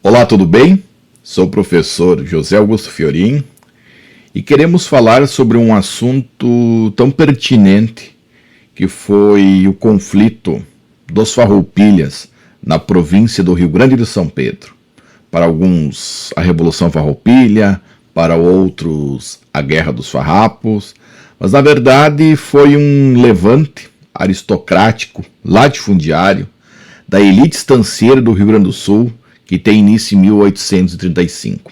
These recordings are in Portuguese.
Olá, tudo bem? Sou o professor José Augusto Fiorin e queremos falar sobre um assunto tão pertinente que foi o conflito dos Farroupilhas na província do Rio Grande de São Pedro. Para alguns, a Revolução Farroupilha, para outros, a Guerra dos Farrapos, mas na verdade foi um levante aristocrático, latifundiário, da elite estancieira do Rio Grande do Sul, que tem início em 1835.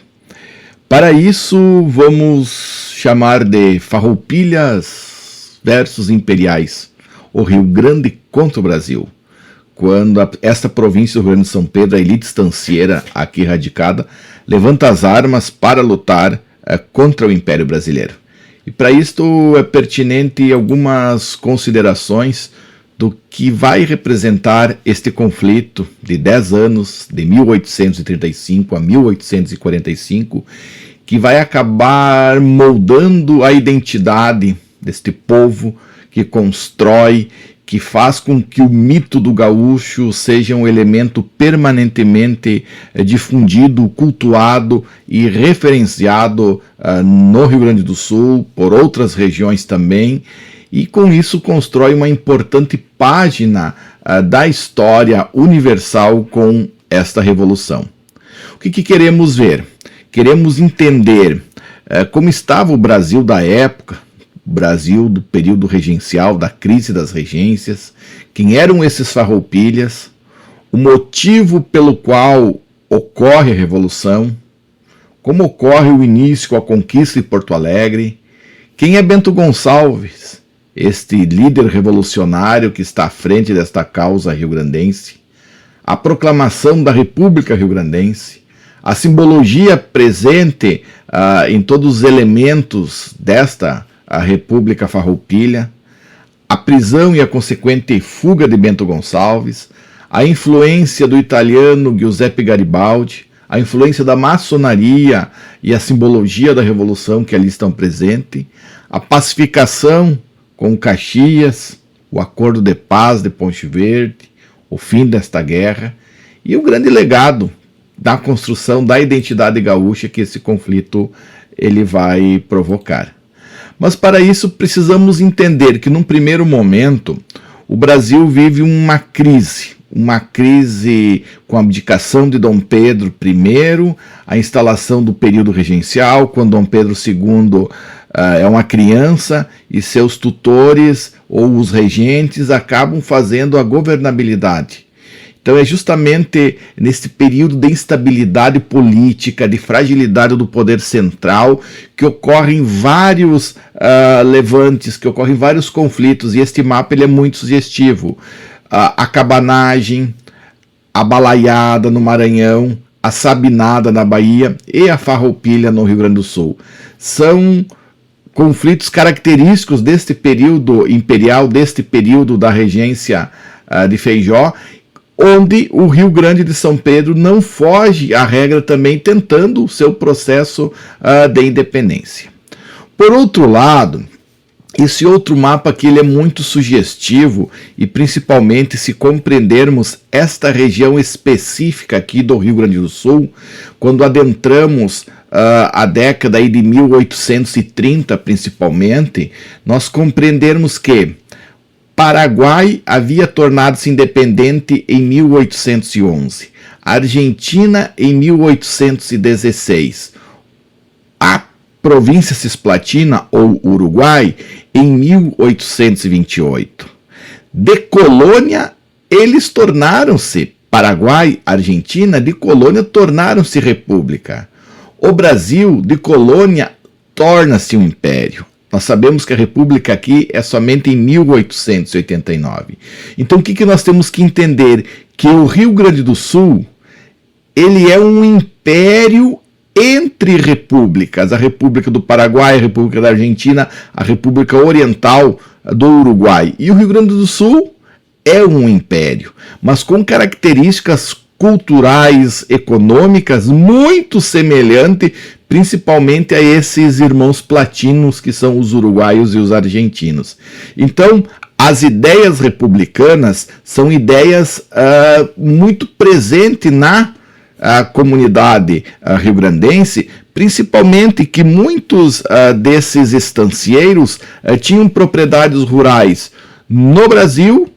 Para isso, vamos chamar de Farroupilhas versus Imperiais, o Rio Grande contra o Brasil. Quando esta província do Rio Grande de São Pedro, a elite estancieira aqui radicada, levanta as armas para lutar contra o Império Brasileiro. E para isto é pertinente algumas considerações do que vai representar este conflito de 10 anos, de 1835 a 1845, que vai acabar moldando a identidade deste povo que constrói, que faz com que o mito do gaúcho seja um elemento permanentemente difundido, cultuado e referenciado no Rio Grande do Sul, por outras regiões também, e com isso constrói uma importante página da história universal com esta revolução. O que queremos ver? Queremos entender como estava o Brasil da época, o Brasil do período regencial, da crise das regências, quem eram esses farroupilhas, o motivo pelo qual ocorre a revolução, como ocorre o início com a conquista de Porto Alegre, quem é Bento Gonçalves, este líder revolucionário que está à frente desta causa rio-grandense, a proclamação da República Rio-Grandense, a simbologia presente em todos os elementos desta República Farroupilha, a prisão e a consequente fuga de Bento Gonçalves, a influência do italiano Giuseppe Garibaldi, a influência da maçonaria e a simbologia da Revolução que ali estão presentes, a pacificação com Caxias, o acordo de paz de Ponte Verde, o fim desta guerra e o grande legado da construção da identidade gaúcha que esse conflito ele vai provocar. Mas para isso precisamos entender que num primeiro momento o Brasil vive uma crise com a abdicação de Dom Pedro I, a instalação do período regencial, quando Dom Pedro II é uma criança e seus tutores ou os regentes acabam fazendo a governabilidade. Então é justamente nesse período de instabilidade política, de fragilidade do poder central, que ocorrem vários levantes, que ocorrem vários conflitos, e este mapa ele é muito sugestivo. A cabanagem, a balaiada no Maranhão, a sabinada na Bahia e a farroupilha no Rio Grande do Sul. São conflitos característicos deste período imperial, deste período da regência de Feijó, onde o Rio Grande de São Pedro não foge à regra também, tentando o seu processo de independência. Por outro lado, esse outro mapa aqui ele é muito sugestivo, e principalmente se compreendermos esta região específica aqui do Rio Grande do Sul, quando adentramos a década aí de 1830 principalmente, nós compreendermos que Paraguai havia tornado-se independente em 1811, Argentina em 1816, a província cisplatina ou Uruguai em 1828. De colônia, eles tornaram-se, Paraguai, Argentina, de colônia tornaram-se república. O Brasil, de colônia, torna-se um império. Nós sabemos que a república aqui é somente em 1889. Então o que nós temos que entender? Que o Rio Grande do Sul, ele é um império entre repúblicas, a República do Paraguai, a República da Argentina, a República Oriental do Uruguai. E o Rio Grande do Sul é um império, mas com características culturais, econômicas, muito semelhante, principalmente a esses irmãos platinos que são os uruguaios e os argentinos. Então, as ideias republicanas são ideias muito presentes na a comunidade rio-grandense, principalmente que muitos desses estancieiros tinham propriedades rurais no Brasil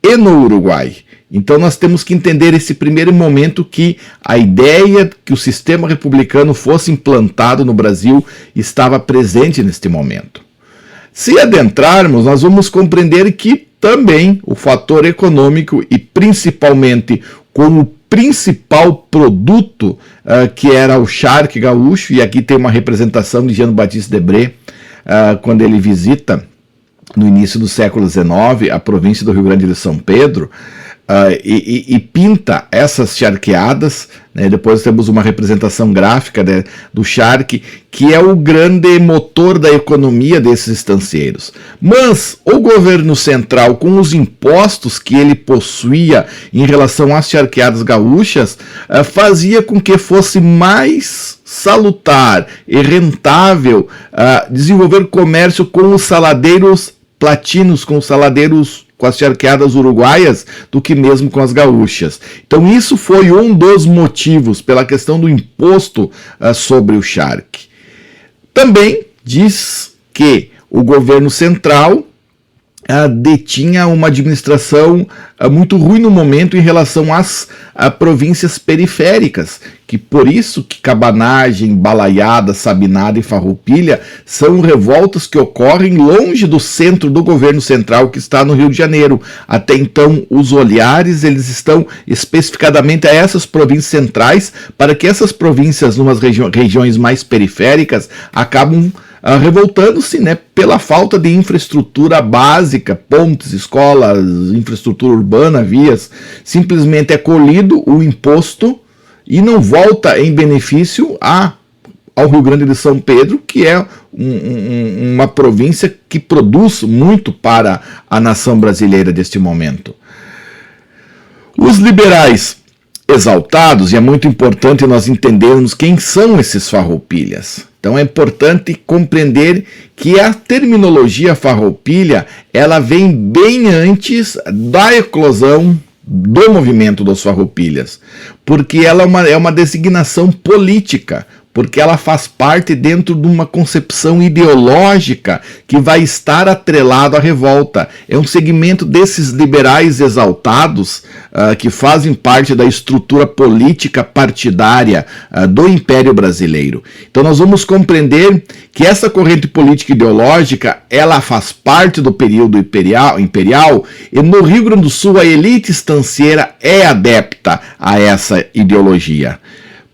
e no Uruguai. Então nós temos que entender esse primeiro momento que a ideia que o sistema republicano fosse implantado no Brasil estava presente neste momento. Se adentrarmos, nós vamos compreender que também o fator econômico e principalmente com o principal produto que era o charque gaúcho, e aqui tem uma representação de Jean Baptiste Debré quando ele visita no início do século XIX a província do Rio Grande de São Pedro, e pinta essas charqueadas, né? Depois temos uma representação gráfica do charque, que é o grande motor da economia desses estancieiros. Mas o governo central, com os impostos que ele possuía em relação às charqueadas gaúchas, fazia com que fosse mais salutar e rentável desenvolver comércio com os saladeiros platinos, com os saladeiros, com as charqueadas uruguaias, do que mesmo com as gaúchas. Então isso foi um dos motivos pela questão do imposto sobre o charque. Também diz que o governo central detinha uma administração muito ruim no momento em relação às províncias periféricas, que por isso que Cabanagem, Balaiada, Sabinada e Farroupilha são revoltas que ocorrem longe do centro do governo central, que está no Rio de Janeiro. Até então os olhares eles estão especificadamente a essas províncias centrais, para que essas províncias, numas regiões mais periféricas, acabam revoltando-se, né, pela falta de infraestrutura básica, pontes, escolas, infraestrutura urbana, vias. Simplesmente é colhido o imposto e não volta em benefício ao Rio Grande de São Pedro, que é uma província que produz muito para a nação brasileira deste momento. Os liberais exaltados, e é muito importante nós entendermos quem são esses farroupilhas. Então é importante compreender que a terminologia farroupilha, ela vem bem antes da eclosão do movimento dos farroupilhas, porque ela é uma designação política, porque ela faz parte dentro de uma concepção ideológica que vai estar atrelado à revolta. É um segmento desses liberais exaltados que fazem parte da estrutura política partidária do Império Brasileiro. Então nós vamos compreender que essa corrente política ideológica, ela faz parte do período imperial, e no Rio Grande do Sul a elite estancieira é adepta a essa ideologia.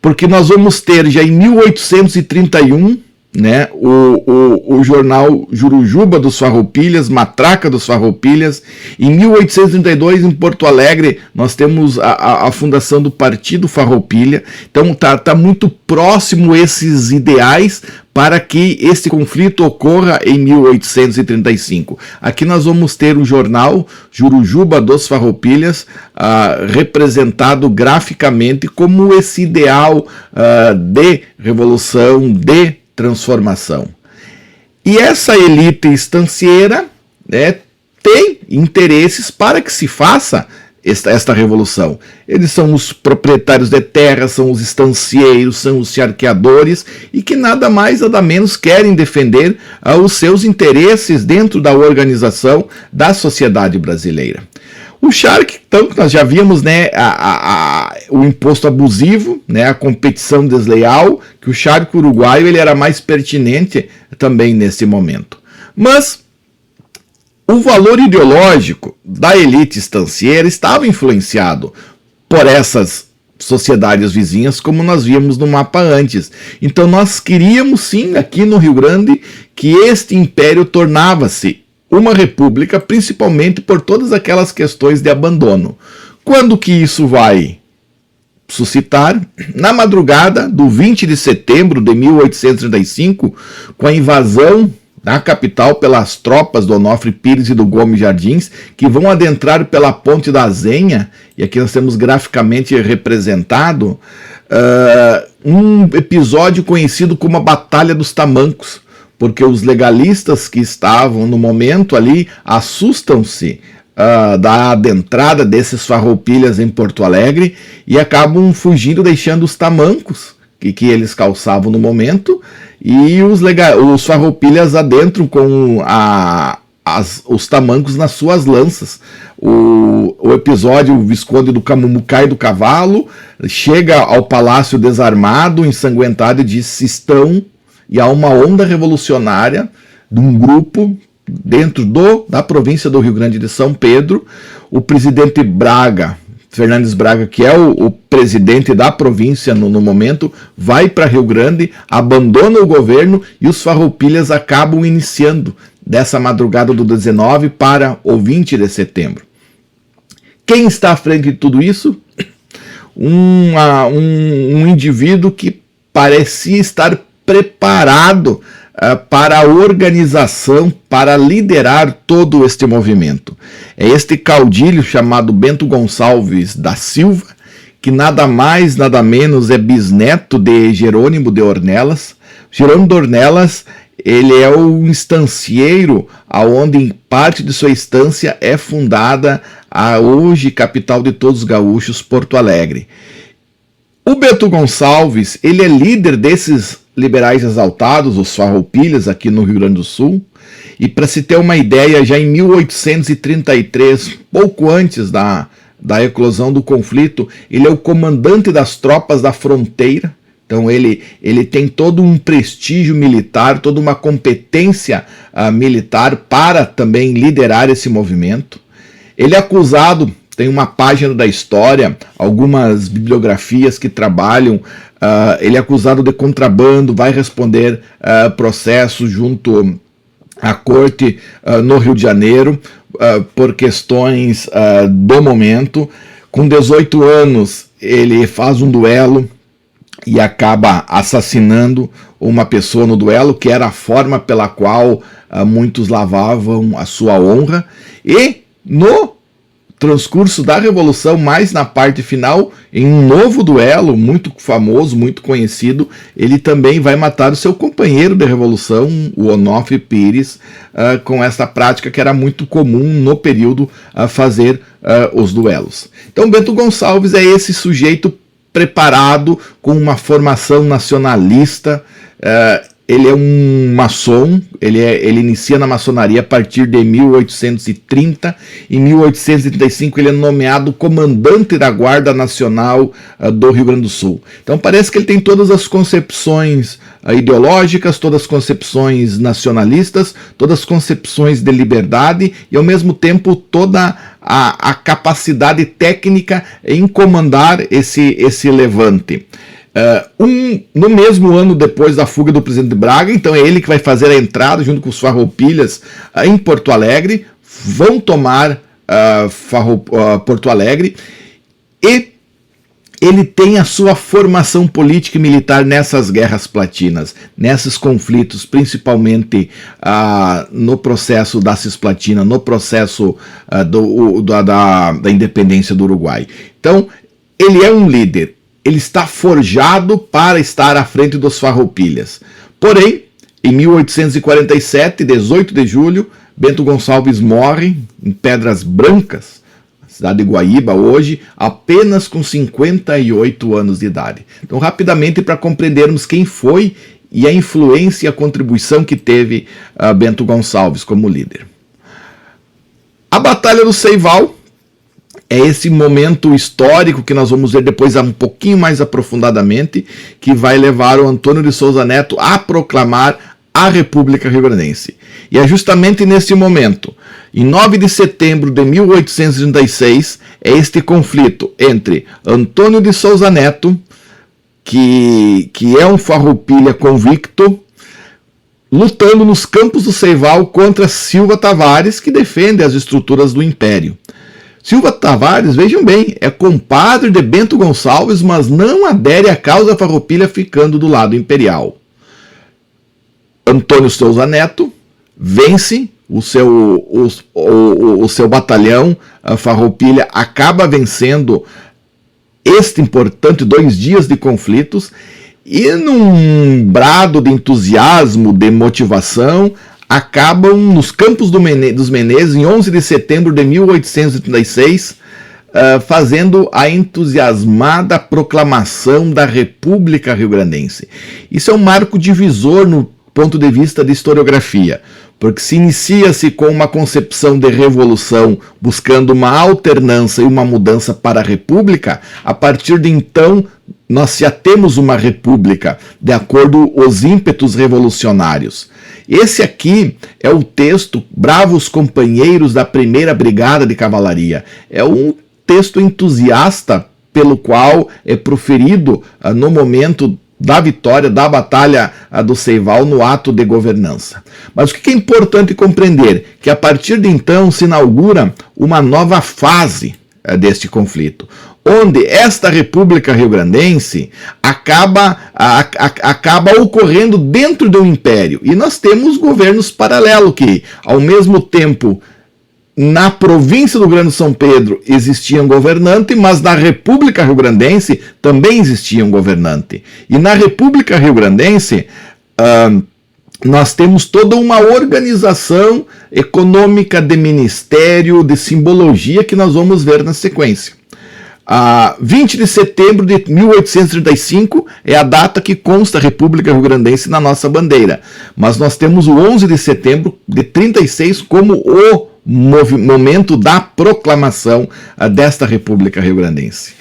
Porque nós vamos ter já em 1831, né, o jornal Jurujuba dos Farroupilhas, Matraca dos Farroupilhas. Em 1832, em Porto Alegre, nós temos a fundação do Partido Farroupilha. Então tá muito próximo esses ideais para que esse conflito ocorra em 1835. Aqui nós vamos ter o jornal Jurujuba dos Farroupilhas representado graficamente como esse ideal de revolução, de transformação. E essa elite estancieira, né, tem interesses para que se faça esta revolução. Eles são os proprietários de terra, são os estancieiros, são os charqueadores, e que nada mais, nada menos querem defender os seus interesses dentro da organização da sociedade brasileira. O charque, então, nós já vimos, né, o imposto abusivo, né, a competição desleal, que o charque uruguaio ele era mais pertinente também nesse momento. Mas o valor ideológico da elite estancieira estava influenciado por essas sociedades vizinhas, como nós víamos no mapa antes. Então nós queríamos sim, aqui no Rio Grande, que este império tornava-se uma república, principalmente por todas aquelas questões de abandono. Quando que isso vai suscitar? Na madrugada do 20 de setembro de 1835, com a invasão da capital pelas tropas do Onofre Pires e do Gomes Jardins, que vão adentrar pela Ponte da Zenha, e aqui nós temos graficamente representado um episódio conhecido como a Batalha dos Tamancos, porque os legalistas que estavam no momento ali assustam-se da adentrada desses farroupilhas em Porto Alegre e acabam fugindo, deixando os tamancos que eles calçavam no momento, e os farroupilhas adentram com os tamancos nas suas lanças. O episódio, o Visconde do Camumu cai do cavalo, chega ao palácio desarmado, ensanguentado, e diz: estão, e há uma onda revolucionária de um grupo dentro da província do Rio Grande de São Pedro. O presidente Fernandes Braga, que é o presidente da província no momento, vai para Rio Grande, abandona o governo, e os farroupilhas acabam iniciando dessa madrugada do 19 para o 20 de setembro. Quem está à frente de tudo isso? Um indivíduo que parecia estar preparado para a organização, para liderar todo este movimento. É este caudilho chamado Bento Gonçalves da Silva, que nada mais, nada menos é bisneto de Jerônimo de Ornelas. Jerônimo de Ornelas, ele é o estancieiro aonde em parte de sua estância é fundada a hoje capital de todos os gaúchos, Porto Alegre. O Bento Gonçalves, ele é líder desses liberais exaltados, os farroupilhas, aqui no Rio Grande do Sul. E para se ter uma ideia, já em 1833, pouco antes da eclosão do conflito, ele é o comandante das tropas da fronteira. Então ele tem todo um prestígio militar, toda uma competência militar para também liderar esse movimento. Ele é acusado, tem uma página da história, algumas bibliografias que trabalham, ele é acusado de contrabando, vai responder processo junto à corte no Rio de Janeiro por questões do momento. Com 18 anos ele faz um duelo e acaba assassinando uma pessoa no duelo, que era a forma pela qual muitos lavavam a sua honra. E no transcurso da Revolução, mais na parte final, em um novo duelo muito famoso, muito conhecido, ele também vai matar o seu companheiro de Revolução, o Onofre Pires, com essa prática que era muito comum no período fazer os duelos. Então Bento Gonçalves é esse sujeito preparado, com uma formação nacionalista. Ele é um maçom, ele inicia na maçonaria a partir de 1830. Em 1835 ele é nomeado comandante da Guarda Nacional do Rio Grande do Sul. Então parece que ele tem todas as concepções ideológicas, todas as concepções nacionalistas, todas as concepções de liberdade e ao mesmo tempo toda a capacidade técnica em comandar esse levante. No mesmo ano depois da fuga do presidente Braga, então é ele que vai fazer a entrada junto com os farroupilhas em Porto Alegre, vão tomar Porto Alegre, e ele tem a sua formação política e militar nessas guerras platinas, nesses conflitos, principalmente no processo da Cisplatina, no processo da independência do Uruguai. Então, ele é um líder, ele está forjado para estar à frente dos farroupilhas. Porém, em 1847, 18 de julho, Bento Gonçalves morre em Pedras Brancas, cidade de Guaíba hoje, apenas com 58 anos de idade. Então, rapidamente, para compreendermos quem foi e a influência e a contribuição que teve Bento Gonçalves como líder. A Batalha do Ceival é esse momento histórico que nós vamos ver depois um pouquinho mais aprofundadamente, que vai levar o Antônio de Souza Neto a proclamar a República Rio-Grandense. E é justamente nesse momento, em 9 de setembro de 1836, é este conflito entre Antônio de Souza Neto, que é um farroupilha convicto, lutando nos campos do Ceival contra Silva Tavares, que defende as estruturas do Império. Silva Tavares, vejam bem, é compadre de Bento Gonçalves, mas não adere à causa farroupilha, ficando do lado imperial. Antônio Souza Neto vence, o seu batalhão, a farroupilha, acaba vencendo este importante 2 dias de conflitos, e num brado de entusiasmo, de motivação, acabam nos Campos dos Menezes, em 11 de setembro de 1836, fazendo a entusiasmada proclamação da República Rio-Grandense. Isso é um marco divisor no ponto de vista de historiografia, porque se inicia-se com uma concepção de revolução, buscando uma alternância e uma mudança para a República. A partir de então, nós já temos uma República, de acordo com os ímpetos revolucionários. Esse aqui é o texto Bravos Companheiros da Primeira Brigada de Cavalaria. É um texto entusiasta pelo qual é proferido no momento da vitória, da Batalha do Ceival, no ato de governança. Mas o que é importante compreender? Que a partir de então se inaugura uma nova fase deste conflito, onde esta República Rio-Grandense acaba ocorrendo dentro do império. E nós temos governos paralelos que, ao mesmo tempo, na província do Grande São Pedro existia um governante, mas na República Rio-Grandense também existia um governante. E na República Rio-Grandense nós temos toda uma organização econômica de ministério, de simbologia, que nós vamos ver na sequência. 20 de setembro de 1835 é a data que consta a República Rio-Grandense na nossa bandeira. Mas nós temos o 11 de setembro de 36 como o momento da proclamação desta República Rio-Grandense.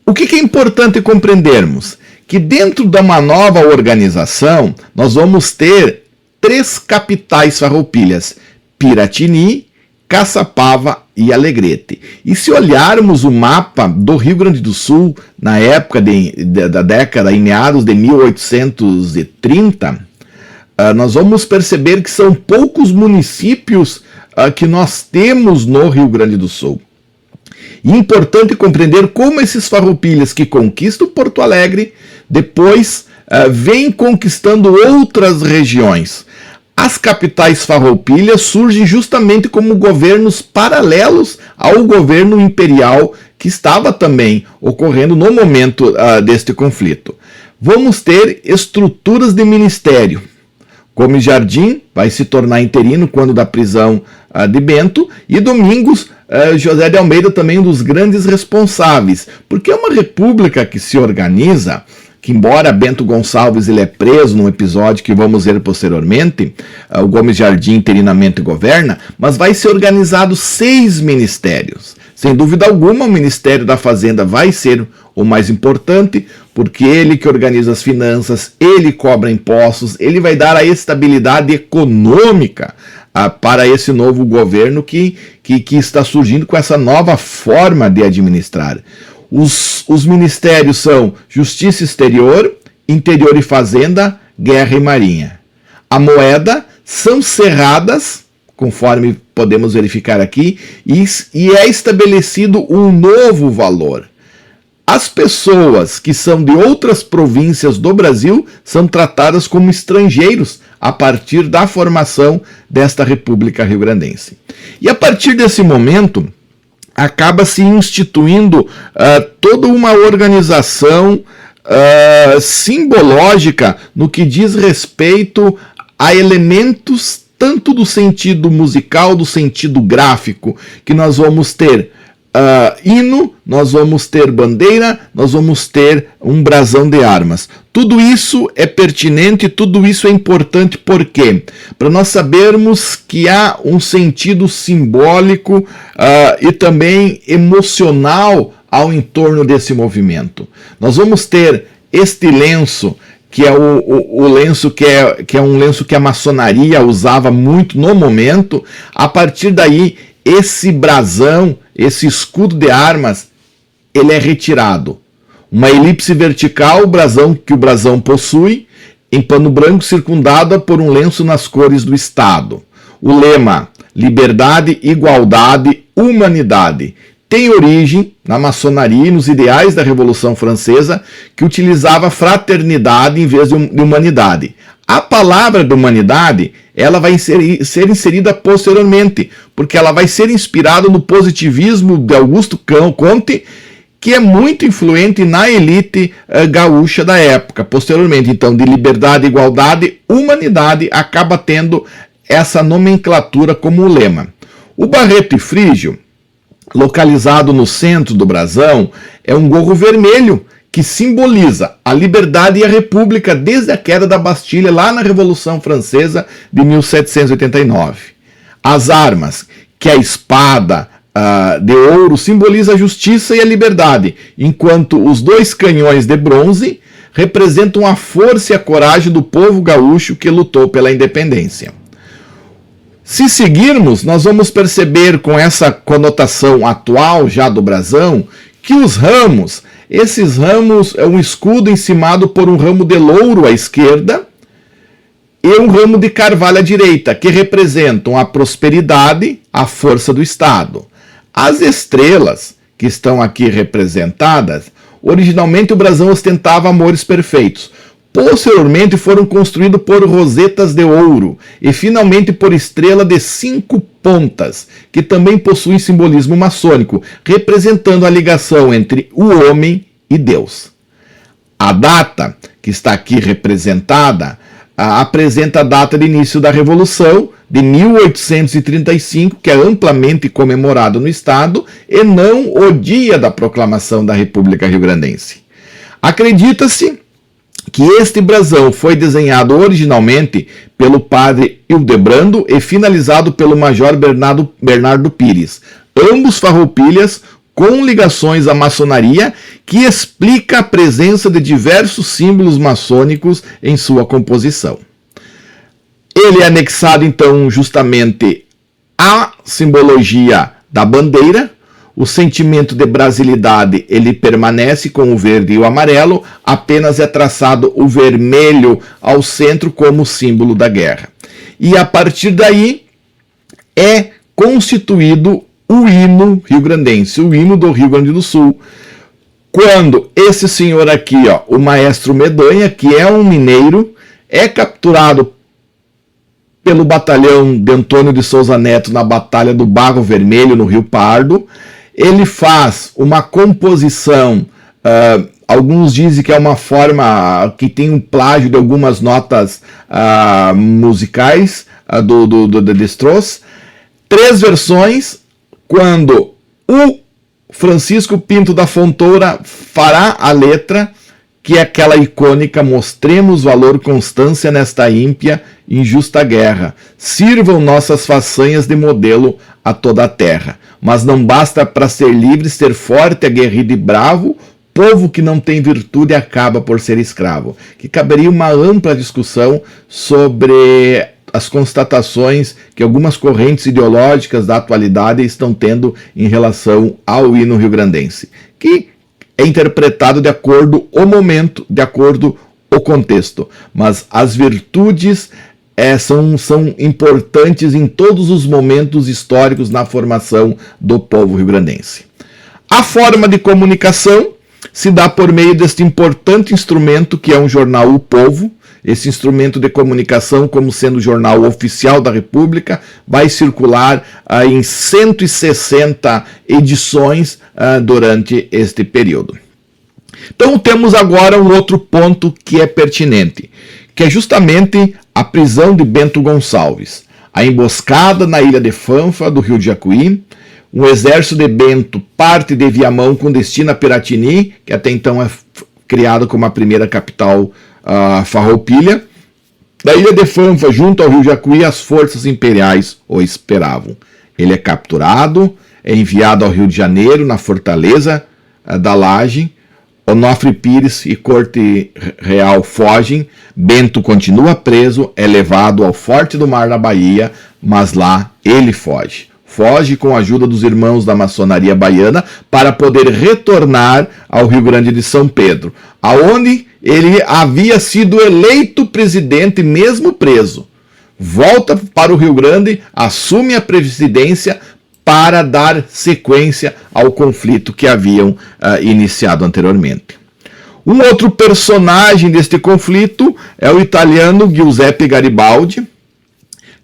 O que é importante compreendermos? Que dentro de uma nova organização, nós vamos ter 3 capitais farroupilhas: Piratini, Caçapava e Alegrete. E se olharmos o mapa do Rio Grande do Sul, na época da década, em meados de 1830, nós vamos perceber que são poucos municípios que nós temos no Rio Grande do Sul. E é importante compreender como esses farroupilhas que conquistam Porto Alegre, depois vêm conquistando outras regiões. As capitais farroupilhas surgem justamente como governos paralelos ao governo imperial que estava também ocorrendo no momento deste conflito. Vamos ter estruturas de ministério. Gomes Jardim vai se tornar interino quando da prisão de Bento, e Domingos José de Almeida também um dos grandes responsáveis, porque é uma república que se organiza, que embora Bento Gonçalves ele é preso num episódio que vamos ver posteriormente, o Gomes Jardim interinamente governa, mas vai ser organizado 6 ministérios. Sem dúvida alguma, o Ministério da Fazenda vai ser o mais importante, porque ele que organiza as finanças, ele cobra impostos, ele vai dar a estabilidade econômica para esse novo governo que está surgindo com essa nova forma de administrar. Os ministérios são Justiça Exterior, Interior e Fazenda, Guerra e Marinha. A moeda são cerradas, conforme podemos verificar aqui, e é estabelecido um novo valor. As pessoas que são de outras províncias do Brasil são tratadas como estrangeiros a partir da formação desta República Rio-Grandense. E a partir desse momento, acaba se instituindo toda uma organização simbológica no que diz respeito a elementos tanto do sentido musical, do sentido gráfico, que nós vamos ter hino, nós vamos ter bandeira, nós vamos ter um brasão de armas. Tudo isso é pertinente, tudo isso é importante, por quê? Para nós sabermos que há um sentido simbólico e também emocional ao entorno desse movimento. Nós vamos ter este lenço, que é o lenço que é um lenço que a maçonaria usava muito no momento. A partir daí, esse brasão, esse escudo de armas, ele é retirado. Uma elipse vertical, que o brasão possui, em pano branco, circundada por um lenço nas cores do Estado. O lema: liberdade, igualdade, humanidade. Tem origem na maçonaria e nos ideais da Revolução Francesa, que utilizava fraternidade em vez de humanidade. A palavra de humanidade, ela vai ser inserida posteriormente, porque ela vai ser inspirada no positivismo de Augusto Comte, que é muito influente na elite gaúcha da época. Posteriormente, então, de liberdade, igualdade, humanidade, acaba tendo essa nomenclatura como lema. O barreto frígio, localizado no centro do brasão, é um gorro vermelho que simboliza a liberdade e a república desde a queda da Bastilha lá na Revolução Francesa de 1789. As armas, que é a espada de ouro, simboliza a justiça e a liberdade, enquanto os dois canhões de bronze representam a força e a coragem do povo gaúcho que lutou pela independência. Se seguirmos, nós vamos perceber com essa conotação atual já do brasão, que os ramos, esses ramos é um escudo encimado por um ramo de louro à esquerda e um ramo de carvalho à direita, que representam a prosperidade, a força do Estado. As estrelas que estão aqui representadas, originalmente o brasão ostentava amores perfeitos. Posteriormente foram construídos por rosetas de ouro e finalmente por estrela de 5 pontas, que também possuem simbolismo maçônico, representando a ligação entre o homem e Deus. A data que está aqui representada apresenta a data de início da Revolução, de 1835, que é amplamente comemorado no Estado, e não o dia da proclamação da República Rio-Grandense. Acredita-se que este brasão foi desenhado originalmente pelo padre Hildebrando e finalizado pelo major Bernardo Pires, ambos farroupilhas com ligações à maçonaria, que explica a presença de diversos símbolos maçônicos em sua composição. Ele é anexado então justamente à simbologia da bandeira. O sentimento de brasilidade ele permanece com o verde e o amarelo, apenas é traçado o vermelho ao centro como símbolo da guerra. E a partir daí é constituído o hino rio-grandense, o hino do Rio Grande do Sul. Quando esse senhor aqui, o maestro Medonha, que é um mineiro, é capturado pelo batalhão de Antônio de Souza Neto na Batalha do Barro Vermelho, no Rio Pardo. Ele faz uma composição, alguns dizem que é uma forma que tem um plágio de algumas notas musicais do Destrous. 3 versões, quando o Francisco Pinto da Fontoura fará a letra, que é aquela icônica: mostremos valor constância nesta ímpia injusta guerra, sirvam nossas façanhas de modelo a toda a terra. Mas não basta para ser livre ser forte, aguerrido e bravo, povo que não tem virtude acaba por ser escravo. Que caberia uma ampla discussão sobre as constatações que algumas correntes ideológicas da atualidade estão tendo em relação ao hino rio-grandense, que é interpretado de acordo com o momento, de acordo com o contexto. Mas as virtudes são importantes em todos os momentos históricos na formação do povo rio-grandense. A forma de comunicação se dá por meio deste importante instrumento que é um jornal O Povo. Esse instrumento de comunicação, como sendo o jornal oficial da República, vai circular em 160 edições durante este período. Então temos agora um outro ponto que é pertinente, que é justamente a prisão de Bento Gonçalves, a emboscada na ilha de Fanfa, do Rio de Jacuí. Um exército de Bento parte de Viamão com destino a Piratini, que até então é criado como a primeira capital farroupilha. Da ilha de Fanfa, junto ao Rio Jacuí, as forças imperiais o esperavam. Ele é capturado, é enviado ao Rio de Janeiro, na fortaleza da Laje. Onofre Pires e corte real fogem. Bento continua preso, é levado ao Forte do Mar na Bahia, mas lá ele foge. Foge com a ajuda dos irmãos da maçonaria baiana para poder retornar ao Rio Grande de São Pedro, aonde ele havia sido eleito presidente mesmo preso. Volta para o Rio Grande, assume a presidência para dar sequência ao conflito que haviam iniciado anteriormente. Um outro personagem deste conflito é o italiano Giuseppe Garibaldi,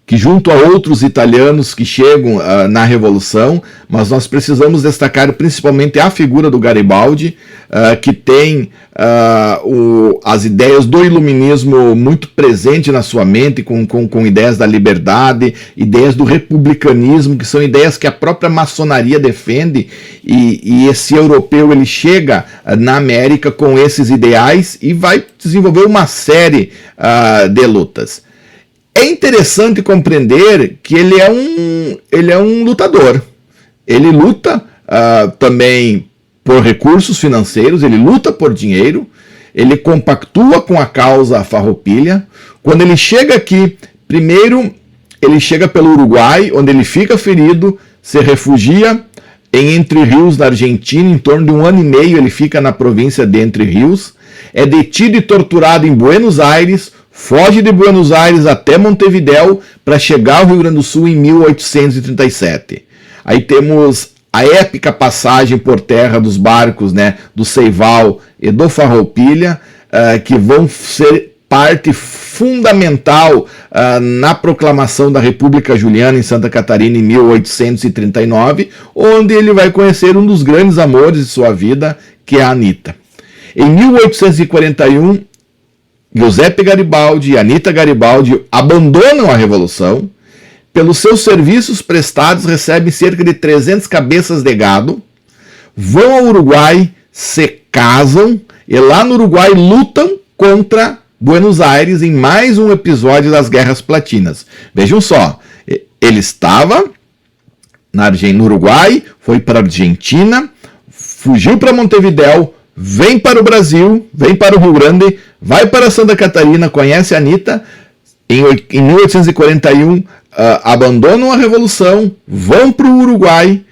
que junto a outros italianos que chegam na Revolução, mas nós precisamos destacar principalmente a figura do Garibaldi, que tem as ideias do iluminismo muito presente na sua mente, com ideias da liberdade, ideias do republicanismo, que são ideias que a própria maçonaria defende, e esse europeu ele chega na América com esses ideais e vai desenvolver uma série de lutas. É interessante compreender que ele é um lutador. Ele luta também por recursos financeiros, ele luta por dinheiro, ele compactua com a causa farroupilha. Quando ele chega aqui, primeiro ele chega pelo Uruguai, onde ele fica ferido, se refugia em Entre Rios, na Argentina, em torno de 1 ano e meio ele fica na província de Entre Rios, é detido e torturado em Buenos Aires, foge de Buenos Aires até Montevidéu para chegar ao Rio Grande do Sul em 1837. Aí temos a épica passagem por terra dos barcos, né, do Seival e do Farroupilha, que vão ser parte fundamental na proclamação da República Juliana em Santa Catarina em 1839, onde ele vai conhecer um dos grandes amores de sua vida, que é a Anita. Em 1841, Giuseppe Garibaldi e Anita Garibaldi abandonam a Revolução. Pelos seus serviços prestados, recebem cerca de 300 cabeças de gado, vão ao Uruguai, se casam e lá no Uruguai lutam contra Buenos Aires em mais um episódio das Guerras Platinas. Vejam só, ele estava no Uruguai, foi para a Argentina, fugiu para Montevidéu, vem para o Brasil, vem para o Rio Grande, vai para Santa Catarina, conhece a Anita, em 1841 abandonam a Revolução, vão para o Uruguai,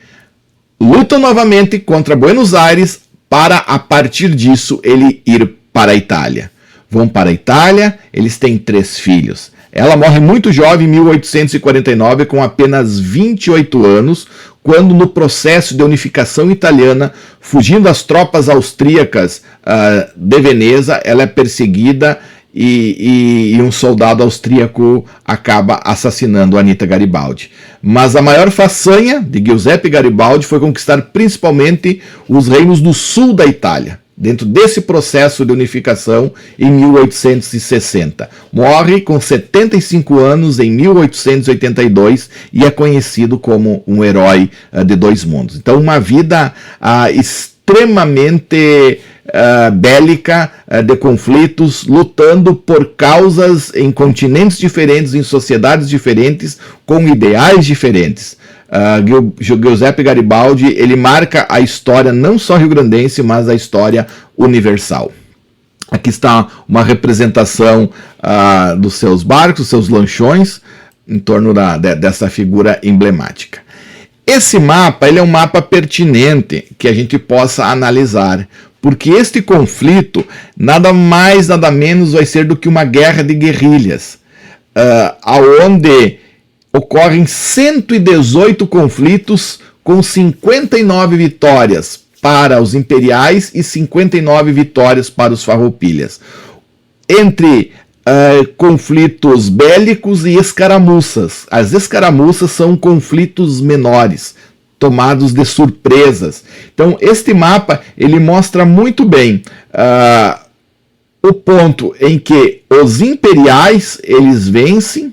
lutam novamente contra Buenos Aires, para a partir disso ele ir para a Itália. Vão para a Itália, eles têm 3 filhos. Ela morre muito jovem em 1849, com apenas 28 anos, quando no processo de unificação italiana, fugindo das tropas austríacas de Veneza, ela é perseguida e um soldado austríaco acaba assassinando Anita Garibaldi. Mas a maior façanha de Giuseppe Garibaldi foi conquistar principalmente os reinos do sul da Itália, dentro desse processo de unificação em 1860. Morre com 75 anos em 1882 e é conhecido como um herói de 2 mundos. Então, uma vida extremamente bélica, de conflitos, lutando por causas em continentes diferentes, em sociedades diferentes, com ideais diferentes. Giuseppe Garibaldi, ele marca a história não só rio-grandense, mas a história universal. Aqui está uma representação dos seus barcos, seus lanchões, em torno dessa figura emblemática. Esse mapa, ele é um mapa pertinente que a gente possa analisar, porque este conflito nada mais, nada menos vai ser do que uma guerra de guerrilhas, onde ocorrem 118 conflitos com 59 vitórias para os imperiais e 59 vitórias para os farroupilhas. Entre conflitos bélicos e escaramuças. As escaramuças são conflitos menores, tomados de surpresas. Então, este mapa ele mostra muito bem o ponto em que os imperiais eles vencem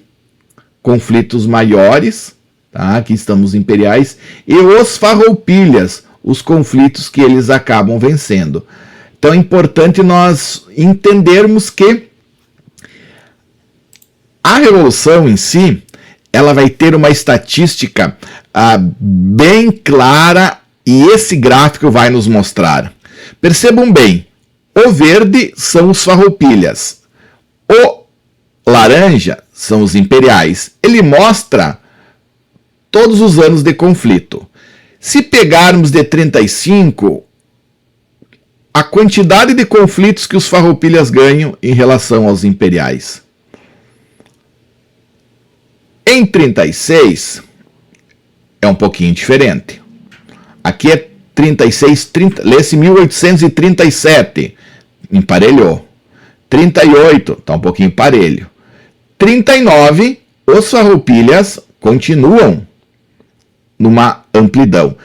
conflitos maiores, tá? Aqui estamos os imperiais, e os farroupilhas, os conflitos que eles acabam vencendo. Então é importante nós entendermos que a Revolução em si, ela vai ter uma estatística bem clara e esse gráfico vai nos mostrar. Percebam bem, o verde são os farroupilhas, o laranja são os imperiais. Ele mostra todos os anos de conflito. Se pegarmos de 35, a quantidade de conflitos que os farroupilhas ganham em relação aos imperiais. Em 36 é um pouquinho diferente. Aqui é 36, lê-se 1837, emparelhou. 38, está um pouquinho parelho. 39 os farroupilhas continuam numa amplidão.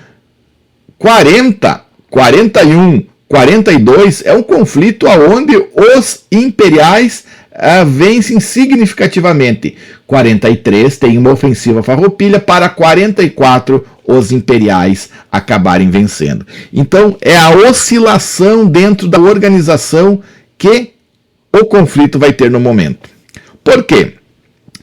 40, 41, 42 é um conflito onde os imperiais vencem significativamente. 43 tem uma ofensiva farroupilha, para 44 os imperiais acabarem vencendo. Então é a oscilação dentro da organização que o conflito vai ter no momento. Por quê?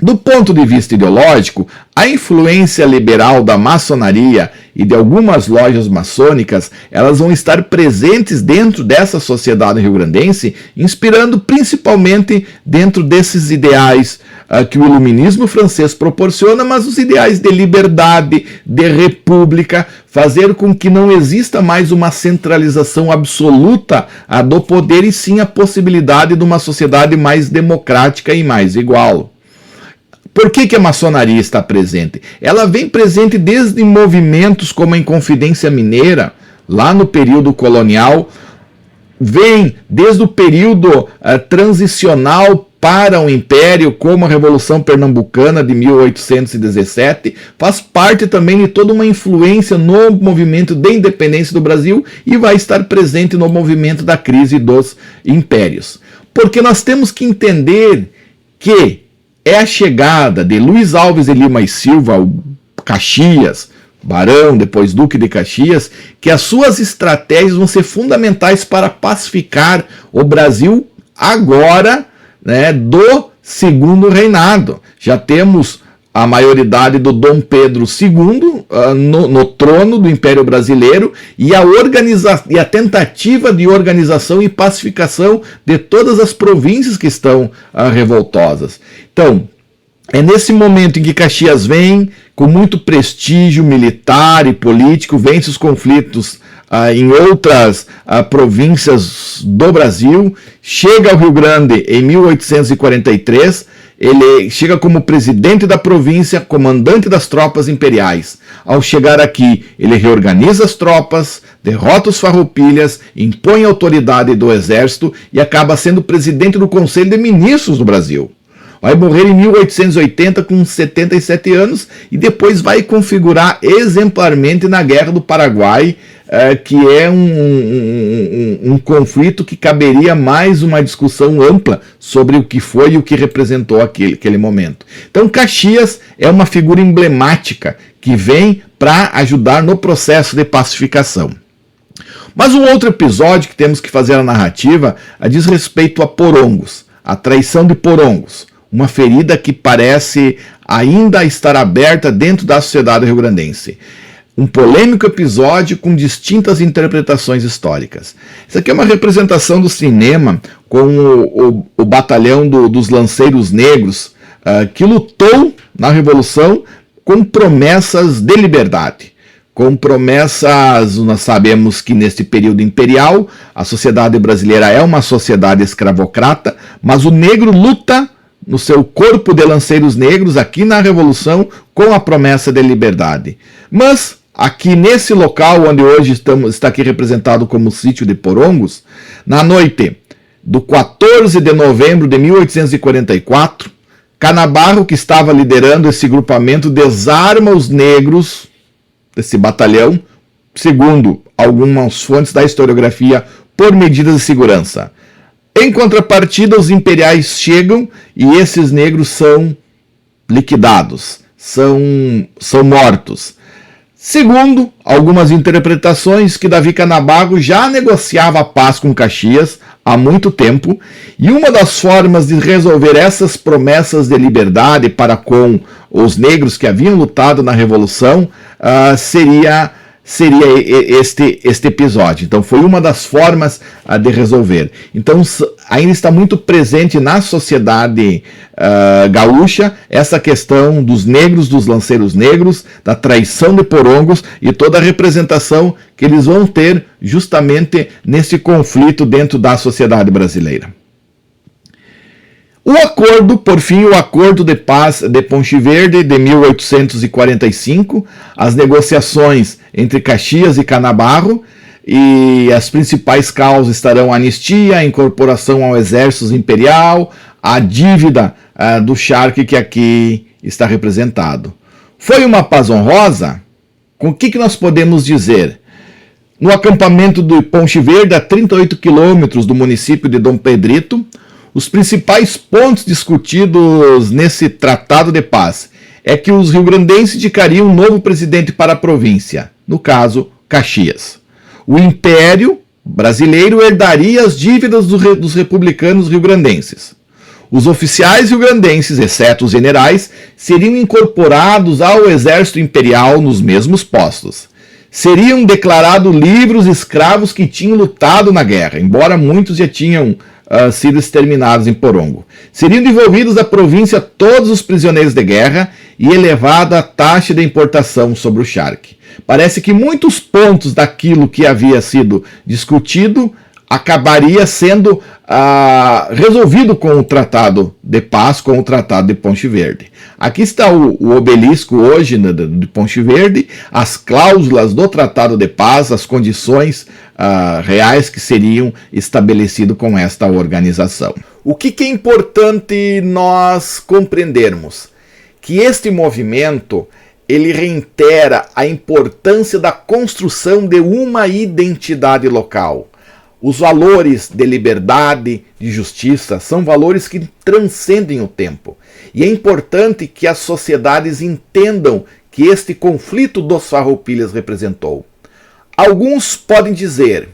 Do ponto de vista ideológico, a influência liberal da maçonaria e de algumas lojas maçônicas, elas vão estar presentes dentro dessa sociedade rio-grandense, inspirando principalmente dentro desses ideais que o iluminismo francês proporciona, mas os ideais de liberdade, de república, fazer com que não exista mais uma centralização absoluta do poder, e sim a possibilidade de uma sociedade mais democrática e mais igual. Por que a maçonaria está presente? Ela vem presente desde movimentos como a Inconfidência Mineira, lá no período colonial, vem desde o período transicional para o Império, como a Revolução Pernambucana de 1817, faz parte também de toda uma influência no movimento de independência do Brasil e vai estar presente no movimento da crise dos impérios. Porque nós temos que entender que é a chegada de Luiz Alves de Lima e Silva, o Caxias, Barão, depois Duque de Caxias, que as suas estratégias vão ser fundamentais para pacificar o Brasil agora, né, do segundo reinado. Já temos a maioridade do Dom Pedro II no trono do Império Brasileiro e a tentativa de organização e pacificação de todas as províncias que estão revoltosas. Então, é nesse momento em que Caxias vem, com muito prestígio militar e político, vence os conflitos em outras províncias do Brasil, chega ao Rio Grande em 1843, ele chega como presidente da província, comandante das tropas imperiais. Ao chegar aqui, ele reorganiza as tropas, derrota os farroupilhas, impõe a autoridade do exército e acaba sendo presidente do Conselho de Ministros do Brasil. Vai morrer em 1880 com 77 anos e depois vai configurar exemplarmente na Guerra do Paraguai, que é um conflito que caberia mais uma discussão ampla sobre o que foi e o que representou aquele momento. Então Caxias é uma figura emblemática que vem para ajudar no processo de pacificação. Mas um outro episódio que temos que fazer a narrativa diz respeito a Porongos, a traição de Porongos. Uma ferida que parece ainda estar aberta dentro da sociedade rio-grandense. Um polêmico episódio com distintas interpretações históricas. Isso aqui é uma representação do cinema com o batalhão dos lanceiros negros, que lutou na Revolução com promessas de liberdade. Com promessas, nós sabemos que neste período imperial, a sociedade brasileira é uma sociedade escravocrata, mas o negro luta no seu corpo de lanceiros negros, aqui na Revolução, com a promessa de liberdade. Mas, aqui nesse local, onde hoje está aqui representado como sítio de Porongos, na noite do 14 de novembro de 1844, Canabarro, que estava liderando esse grupamento, desarma os negros desse batalhão, segundo algumas fontes da historiografia, por medidas de segurança. Em contrapartida, os imperiais chegam e esses negros são liquidados, são mortos. Segundo algumas interpretações, que Davi Canabarro já negociava a paz com Caxias há muito tempo, e uma das formas de resolver essas promessas de liberdade para com os negros que haviam lutado na Revolução seria este episódio. Então foi uma das formas de resolver. Então ainda está muito presente na sociedade gaúcha essa questão dos negros, dos lanceiros negros, da traição de Porongos e toda a representação que eles vão ter justamente nesse conflito dentro da sociedade brasileira. O acordo, por fim, o Acordo de Paz de Ponte Verde de 1845, as negociações entre Caxias e Canabarro, e as principais causas estarão a anistia, a incorporação ao exército imperial, a dívida do charque que aqui está representado. Foi uma paz honrosa? Com o que nós podemos dizer? No acampamento do Ponche Verde, a 38 quilômetros do município de Dom Pedrito, os principais pontos discutidos nesse tratado de paz é que os riograndenses indicariam um novo presidente para a província, no caso, Caxias. O Império Brasileiro herdaria as dívidas dos republicanos riograndenses. Os oficiais riograndenses, exceto os generais, seriam incorporados ao exército imperial nos mesmos postos. Seriam declarados livres os escravos que tinham lutado na guerra, embora muitos já tinham sido exterminados em Porongo. Seriam devolvidos à província todos os prisioneiros de guerra e elevada a taxa de importação sobre o charque. Parece que muitos pontos daquilo que havia sido discutido acabaria sendo resolvido com o Tratado de Paz, com o Tratado de Ponche Verde. Aqui está o obelisco hoje de Ponche Verde, as cláusulas do Tratado de Paz, as condições reais que seriam estabelecidas com esta organização. O que é importante nós compreendermos? Que este movimento ele reitera a importância da construção de uma identidade local. Os valores de liberdade, de justiça, são valores que transcendem o tempo. E é importante que as sociedades entendam que este conflito dos Farroupilhas representou. Alguns podem dizer,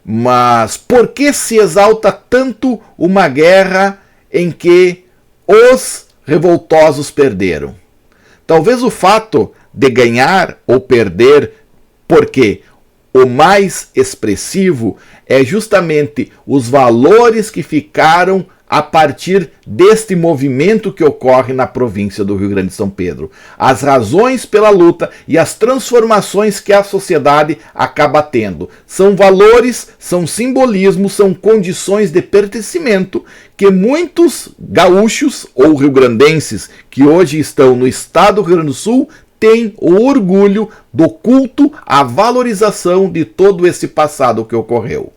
mas por que se exalta tanto uma guerra em que os revoltosos perderam? Talvez o fato de ganhar ou perder, porque o mais expressivo é justamente os valores que ficaram a partir deste movimento que ocorre na província do Rio Grande de São Pedro. As razões pela luta e as transformações que a sociedade acaba tendo. São valores, são simbolismos, são condições de pertencimento que muitos gaúchos ou riograndenses que hoje estão no estado do Rio Grande do Sul tem o orgulho do culto à valorização de todo esse passado que ocorreu.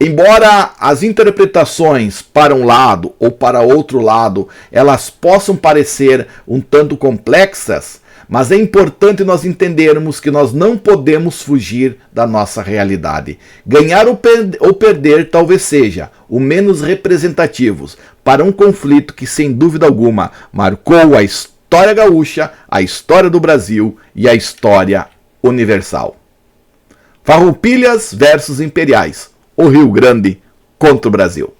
Embora as interpretações para um lado ou para outro lado elas possam parecer um tanto complexas, mas é importante nós entendermos que nós não podemos fugir da nossa realidade. Ganhar ou perder talvez seja o menos representativos para um conflito que, sem dúvida alguma, marcou a história gaúcha, a história do Brasil e a história universal. Farroupilhas versus Imperiais. O Rio Grande contra o Brasil.